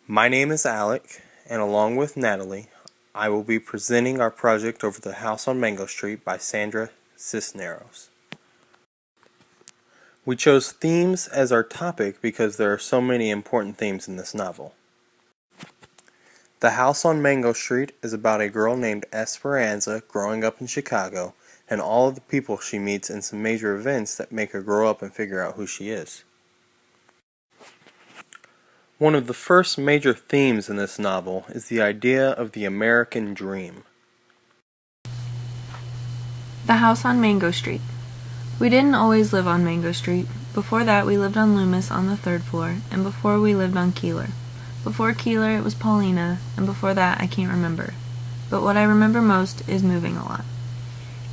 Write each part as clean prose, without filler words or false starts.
My name is Alec, and along with Natalie, I will be presenting our project over the House on Mango Street by Sandra Cisneros. We chose themes as our topic because there are so many important themes in this novel. The House on Mango Street is about a girl named Esperanza growing up in Chicago and all of the people she meets and some major events that make her grow up and figure out who she is. One of the first major themes in this novel is the idea of the American dream. The House on Mango Street. We didn't always live on Mango Street. Before that, we lived on Loomis on the 3rd floor, and before we lived on Keeler. Before Keeler, it was Paulina, and before that, I can't remember. But what I remember most is moving a lot.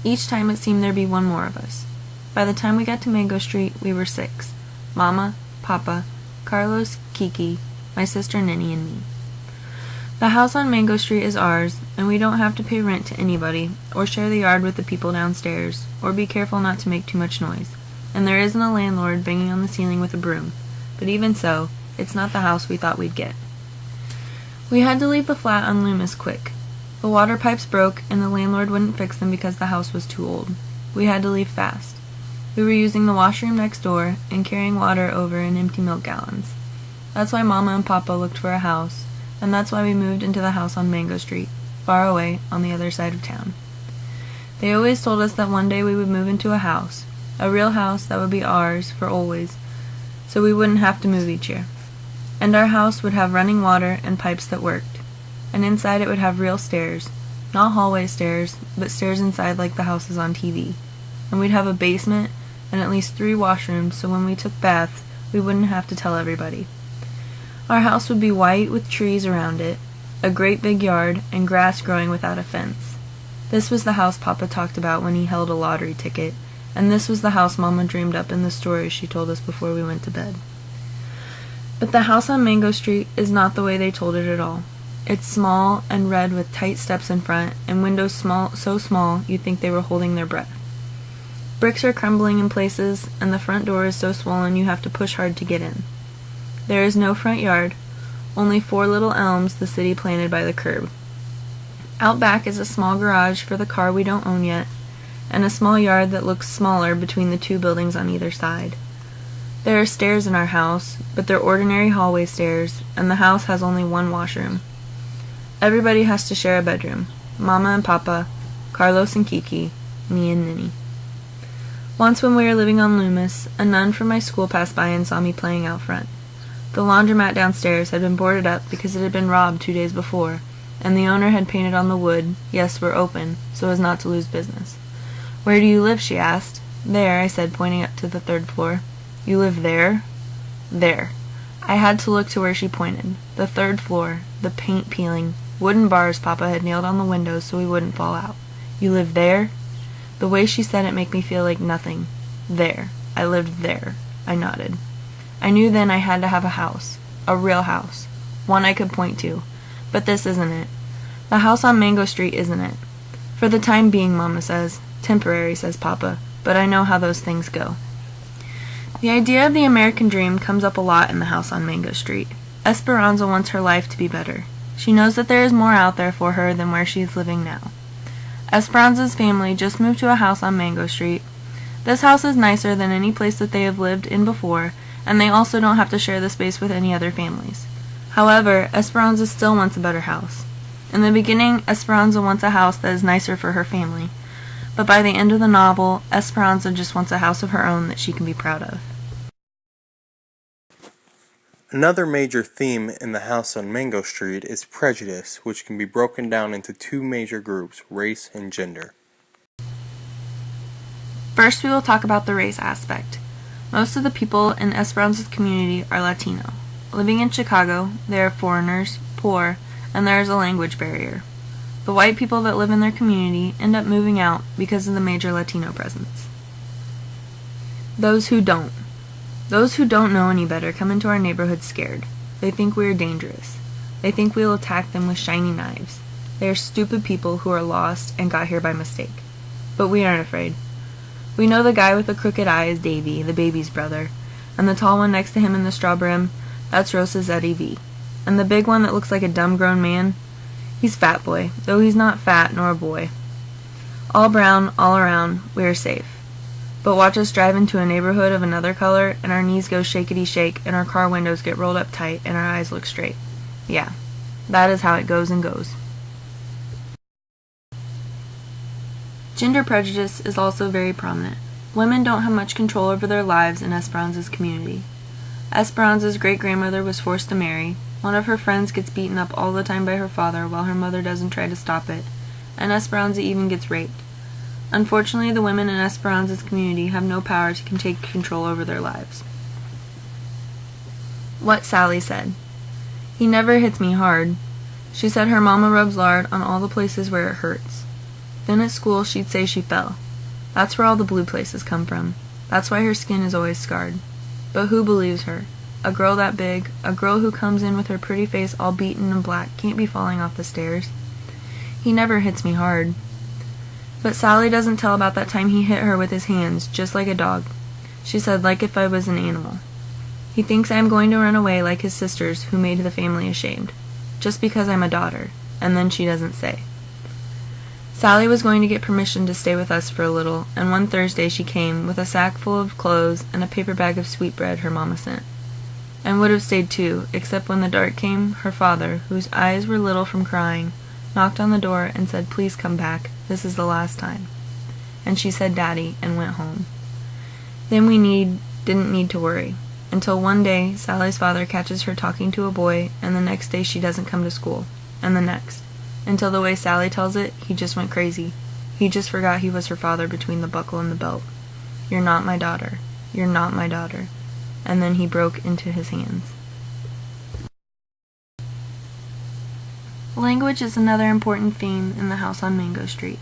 Each time it seemed there'd be one more of us. By the time we got to Mango Street, we were 6. Mama, Papa, Carlos, Kiki, my sister Ninny, and me. The house on Mango Street is ours, and we don't have to pay rent to anybody, or share the yard with the people downstairs, or be careful not to make too much noise. And there isn't a landlord banging on the ceiling with a broom. But even so, it's not the house we thought we'd get. We had to leave the flat on Loomis quick. The water pipes broke, and the landlord wouldn't fix them because the house was too old. We had to leave fast. We were using the washroom next door and carrying water over in empty milk gallons. That's why Mama and Papa looked for a house, and that's why we moved into the house on Mango Street, far away on the other side of town. They always told us that one day we would move into a real house that would be ours for always, so we wouldn't have to move each year. And our house would have running water and pipes that worked, and inside it would have real stairs, not hallway stairs, but stairs inside like the houses on TV. And we'd have a basement and at least 3 washrooms, so when we took baths, we wouldn't have to tell everybody. Our house would be white with trees around it, a great big yard, and grass growing without a fence. This was the house Papa talked about when he held a lottery ticket, and this was the house Mama dreamed up in the stories she told us before we went to bed. But the house on Mango Street is not the way they told it at all. It's small and red with tight steps in front, and windows so small you'd think they were holding their breath. Bricks are crumbling in places, and the front door is so swollen you have to push hard to get in. There is no front yard, only 4 little elms the city planted by the curb. Out back is a small garage for the car we don't own yet, and a small yard that looks smaller between the 2 buildings on either side. There are stairs in our house, but they're ordinary hallway stairs, and the house has only 1 washroom. Everybody has to share a bedroom. Mama and Papa, Carlos and Kiki, me and Ninny. Once when we were living on Loomis, a nun from my school passed by and saw me playing out front. The laundromat downstairs had been boarded up because it had been robbed 2 days before, and the owner had painted on the wood, "Yes, we're open," so as not to lose business. "Where do you live?" she asked. "There," I said, pointing up to the 3rd floor. "You live there?" "There." I had to look to where she pointed. The 3rd floor, the paint peeling, wooden bars Papa had nailed on the windows so we wouldn't fall out. "You live there?" The way she said it made me feel like nothing. There. I lived there. I nodded. I knew then I had to have a house. A real house. One I could point to. But this isn't it. The house on Mango Street isn't it. For the time being, Mama says. Temporary, says Papa. But I know how those things go. The idea of the American dream comes up a lot in the house on Mango Street. Esperanza wants her life to be better. She knows that there is more out there for her than where she is living now. Esperanza's family just moved to a house on Mango Street. This house is nicer than any place that they have lived in before, and they also don't have to share the space with any other families. However, Esperanza still wants a better house. In the beginning, Esperanza wants a house that is nicer for her family. But by the end of the novel, Esperanza just wants a house of her own that she can be proud of. Another major theme in the house on Mango Street is prejudice, which can be broken down into 2 major groups, race and gender. First, we will talk about the race aspect. Most of the people in Esperanza's community are Latino. Living in Chicago, they are foreigners, poor, and there is a language barrier. The white people that live in their community end up moving out because of the major Latino presence. Those who don't. Those who don't know any better come into our neighborhood scared. They think we are dangerous. They think we will attack them with shiny knives. They are stupid people who are lost and got here by mistake. But we aren't afraid. We know the guy with the crooked eye is Davy, the baby's brother, and the tall one next to him in the straw brim, that's Rosa's Eddie V. And the big one that looks like a dumb grown man? He's Fat Boy, though he's not fat nor a boy. All brown, all around, we are safe. But watch us drive into a neighborhood of another color, and our knees go shakety-shake, and our car windows get rolled up tight, and our eyes look straight. Yeah, that is how it goes and goes. Gender prejudice is also very prominent. Women don't have much control over their lives in Esperanza's community. Esperanza's great-grandmother was forced to marry. One of her friends gets beaten up all the time by her father while her mother doesn't try to stop it, and Esperanza even gets raped. Unfortunately, the women in Esperanza's community have no power to take control over their lives. What Sally said. He never hits me hard. She said her mama rubs lard on all the places where it hurts. Then at school she'd say she fell. That's where all the blue places come from. That's why her skin is always scarred. But who believes her? A girl that big, a girl who comes in with her pretty face all beaten and black, can't be falling off the stairs. He never hits me hard. But Sally doesn't tell about that time he hit her with his hands, just like a dog. She said, like if I was an animal. He thinks I am going to run away like his sisters who made the family ashamed, just because I'm a daughter, and then she doesn't say. Sally was going to get permission to stay with us for a little, and one Thursday she came with a sack full of clothes and a paper bag of sweetbread her mama sent. And would have stayed too, except when the dark came, her father, whose eyes were little from crying, knocked on the door and said, "Please come back. This is the last time." And she said, "Daddy," and went home. Then we didn't need to worry, until one day Sally's father catches her talking to a boy, and the next day she doesn't come to school, and the next. Until the way Sally tells it, he just went crazy. He just forgot he was her father between the buckle and the belt. "You're not my daughter. You're not my daughter." And then he broke into his hands. Language is another important theme in the house on Mango Street.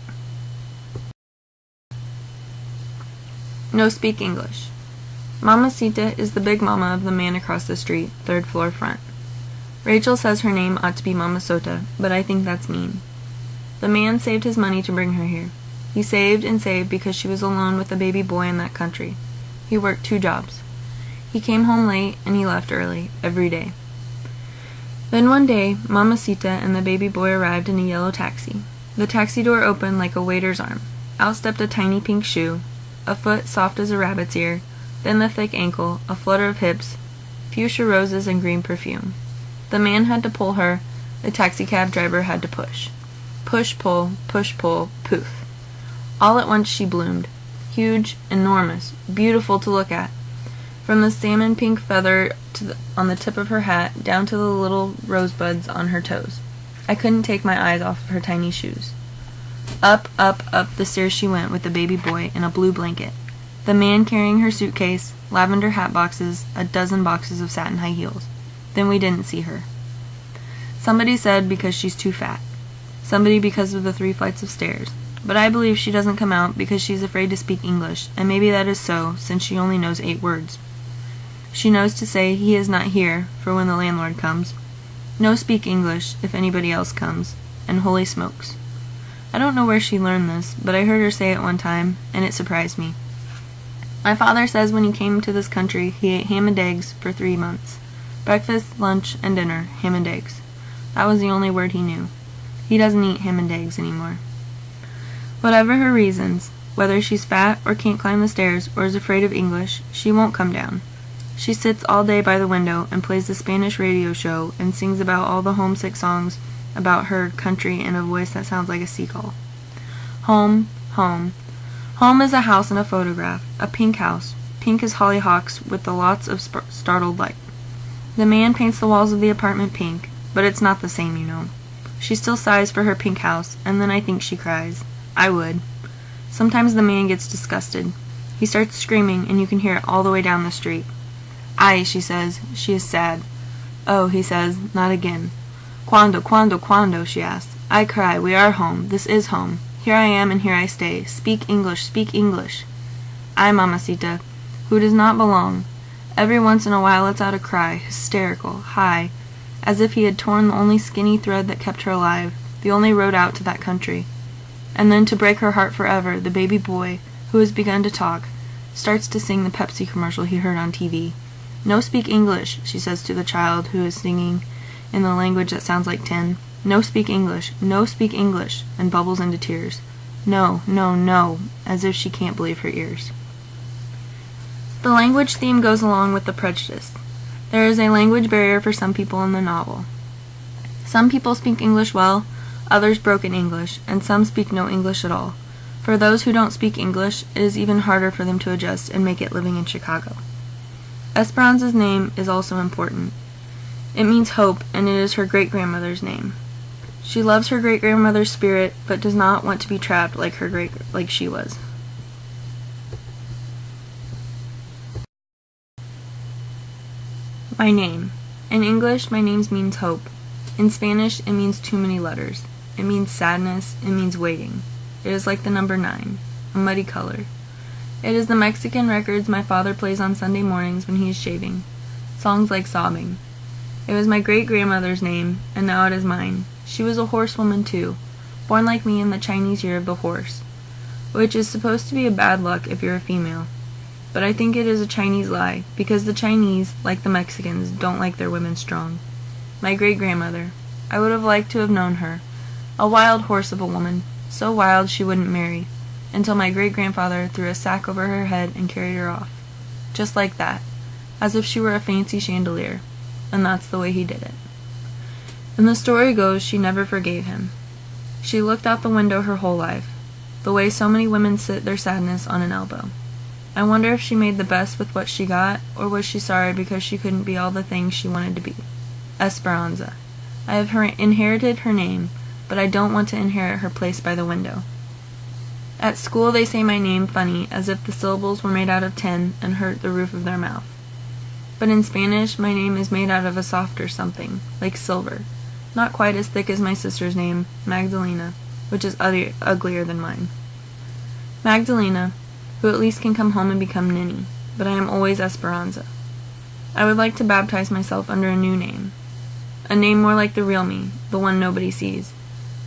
No speak English. Mamacita is the big mama of the man across the street, third floor front. Rachel says her name ought to be Mama Sota, but I think that's mean. The man saved his money to bring her here. He saved and saved because she was alone with a baby boy in that country. He worked 2 jobs. He came home late and he left early, every day. Then one day, Mamacita and the baby boy arrived in a yellow taxi. The taxi door opened like a waiter's arm. Out stepped a tiny pink shoe, a foot soft as a rabbit's ear, then the thick ankle, a flutter of hips, fuchsia roses and green perfume. The man had to pull her, the taxicab driver had to push. Push, pull, poof. All at once she bloomed. Huge, enormous, beautiful to look at. From the salmon pink feather on the tip of her hat down to the little rosebuds on her toes. I couldn't take my eyes off of her tiny shoes. Up, up, up the stairs she went with the baby boy in a blue blanket. The man carrying her suitcase, lavender hat boxes, a dozen boxes of satin high heels. Then we didn't see her. Somebody said because she's too fat. Somebody because of the 3 flights of stairs. But I believe she doesn't come out because she's afraid to speak English, and maybe that is so, since she only knows 8 words. She knows to say, "He is not here," for when the landlord comes. No speak English, if anybody else comes. And holy smokes. I don't know where she learned this, but I heard her say it one time, and it surprised me. My father says when he came to this country, he ate ham and eggs for 3 months. Breakfast, lunch, and dinner, ham and eggs. That was the only word he knew. He doesn't eat ham and eggs anymore. Whatever her reasons, whether she's fat or can't climb the stairs or is afraid of English, she won't come down. She sits all day by the window and plays the Spanish radio show and sings about all the homesick songs about her country in a voice that sounds like a seagull. Home, home. Home is a house in a photograph, a pink house, pink as hollyhocks with the lots of startled light. The man paints the walls of the apartment pink, but it's not the same, you know. She still sighs for her pink house, and then I think she cries. I would. Sometimes the man gets disgusted. He starts screaming, and you can hear it all the way down the street. "Ay," she says. She is sad. "Oh," he says, "not again." Quando, she asks. I cry, "We are home. This is home. Here I am and here I stay. Speak English, speak English." Ay, Mamacita, who does not belong. Every once in a while lets out a cry, hysterical, high, as if he had torn the only skinny thread that kept her alive, the only road out to that country. And then to break her heart forever, the baby boy, who has begun to talk, starts to sing the Pepsi commercial he heard on TV. "No speak English," she says to the child who is singing, in the language that sounds like tin. No speak English, no speak English, and bubbles into tears. No, no, no, as if she can't believe her ears. The language theme goes along with the prejudice. There is a language barrier for some people in the novel. Some people speak English well, others broken English, and some speak no English at all. For those who don't speak English, it is even harder for them to adjust and make it living in Chicago. Esperanza's name is also important. It means hope, and it is her great-grandmother's name. She loves her great-grandmother's spirit, but does not want to be trapped like she was. My name. In English, my name means hope. In Spanish, it means too many letters. It means sadness. It means waiting. It is like the number 9, a muddy color. It is the Mexican records my father plays on Sunday mornings when he is shaving. Songs like Sobbing. It was my great-grandmother's name, and now it is mine. She was a horsewoman too, born like me in the Chinese year of the horse, which is supposed to be a bad luck if you're a female. But I think it is a Chinese lie, because the Chinese, like the Mexicans, don't like their women strong. My great-grandmother. I would have liked to have known her. A wild horse of a woman, so wild she wouldn't marry, until my great-grandfather threw a sack over her head and carried her off. Just like that, as if she were a fancy chandelier, and that's the way he did it. And the story goes she never forgave him. She looked out the window her whole life, the way so many women sit their sadness on an elbow. I wonder if she made the best with what she got, or was she sorry because she couldn't be all the things she wanted to be. Esperanza. I have inherited her name, but I don't want to inherit her place by the window. At school they say my name funny, as if the syllables were made out of tin and hurt the roof of their mouth. But in Spanish, my name is made out of a softer something, like silver, not quite as thick as my sister's name, Magdalena, which is uglier than mine. Magdalena, who at least can come home and become Ninny, but I am always Esperanza. I would like to baptize myself under a new name. A name more like the real me, the one nobody sees.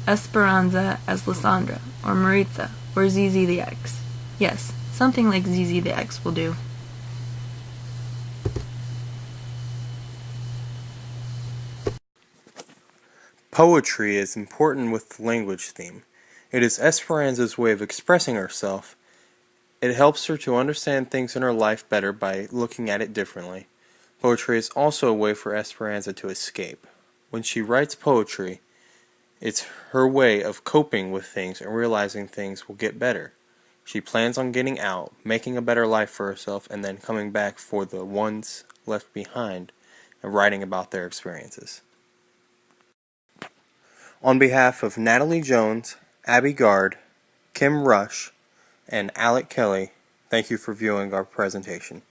Esperanza as Lysandra, or Maritza, or ZZ the X. Yes, something like ZZ the X will do. Poetry is important with the language theme. It is Esperanza's way of expressing herself. It helps her to understand things in her life better by looking at it differently. Poetry is also a way for Esperanza to escape. When she writes poetry, it's her way of coping with things and realizing things will get better. She plans on getting out, making a better life for herself, and then coming back for the ones left behind and writing about their experiences. On behalf of Natalie Jones, Abby Gard, Kim Rush, and Alec Kelly, thank you for viewing our presentation.